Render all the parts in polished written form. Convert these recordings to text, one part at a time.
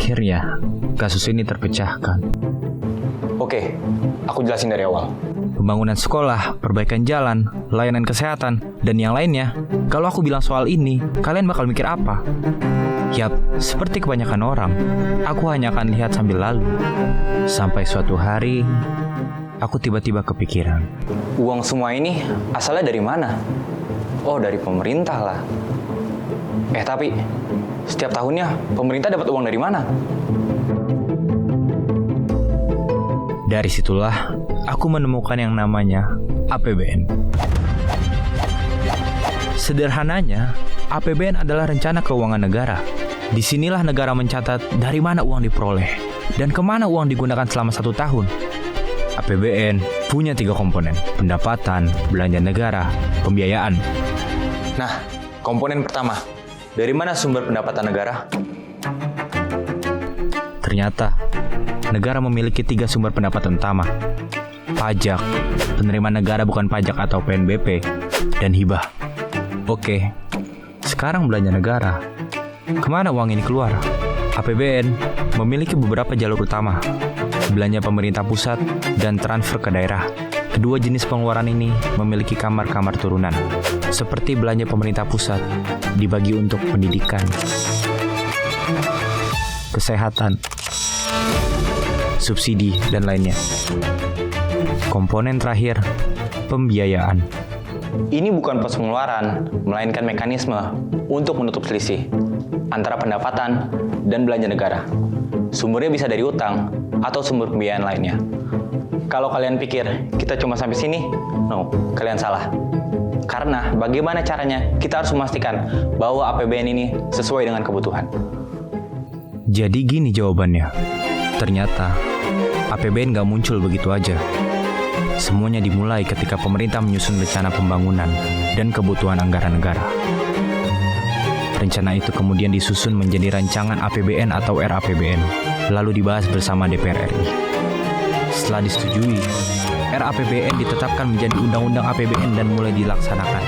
Akhirnya, kasus ini terpecahkan. Oke, aku jelasin dari awal. Pembangunan sekolah, perbaikan jalan, layanan kesehatan, dan yang lainnya. Kalau aku bilang soal ini, kalian bakal mikir apa? Yap, seperti kebanyakan orang, aku hanya akan lihat sambil lalu. Sampai suatu hari, aku tiba-tiba kepikiran. Uang semua ini asalnya dari mana? Oh, dari pemerintah lah. Tapi setiap tahunnya pemerintah dapat uang dari mana? Dari situlah, aku menemukan yang namanya APBN. Sederhananya, APBN adalah rencana keuangan negara. Disinilah negara mencatat dari mana uang diperoleh dan kemana uang digunakan selama 1 tahun. APBN punya 3 komponen: pendapatan, belanja negara, pembiayaan. Nah, komponen pertama, dari mana sumber pendapatan negara? Ternyata, negara memiliki 3 sumber pendapatan utama: pajak, penerimaan negara bukan pajak atau PNBP, dan hibah. Oke, sekarang belanja negara. Kemana uang ini keluar? APBN memiliki beberapa jalur utama: belanja pemerintah pusat dan transfer ke daerah. Kedua jenis pengeluaran ini memiliki kamar-kamar turunan. Seperti belanja pemerintah pusat dibagi untuk pendidikan, kesehatan, subsidi, dan lainnya. Komponen terakhir, pembiayaan. Ini bukan pos pengeluaran, melainkan mekanisme untuk menutup selisih antara pendapatan dan belanja negara. Sumbernya bisa dari utang atau sumber pembiayaan lainnya. Kalau kalian pikir kita cuma sampai sini, no, kalian salah. Karena bagaimana caranya, kita harus memastikan bahwa APBN ini sesuai dengan kebutuhan. Jadi gini jawabannya. Ternyata APBN gak muncul begitu aja. Semuanya dimulai ketika pemerintah menyusun rencana pembangunan dan kebutuhan anggaran negara. Rencana itu kemudian disusun menjadi rancangan APBN atau RAPBN, lalu dibahas bersama DPR RI. Setelah disetujui, RAPBN ditetapkan menjadi Undang-Undang APBN dan mulai dilaksanakan.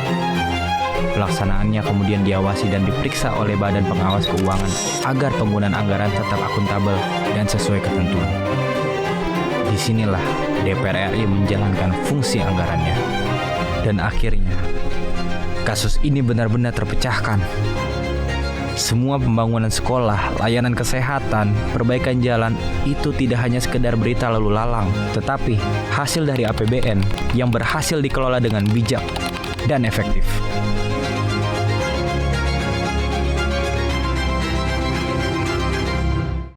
Pelaksanaannya kemudian diawasi dan diperiksa oleh Badan Pengawas Keuangan agar penggunaan anggaran tetap akuntabel dan sesuai ketentuan. Disinilah DPR RI menjalankan fungsi anggarannya. Dan akhirnya, kasus ini benar-benar terpecahkan. Semua pembangunan sekolah, layanan kesehatan, perbaikan jalan itu tidak hanya sekedar berita lalu lalang, tetapi hasil dari APBN yang berhasil dikelola dengan bijak dan efektif.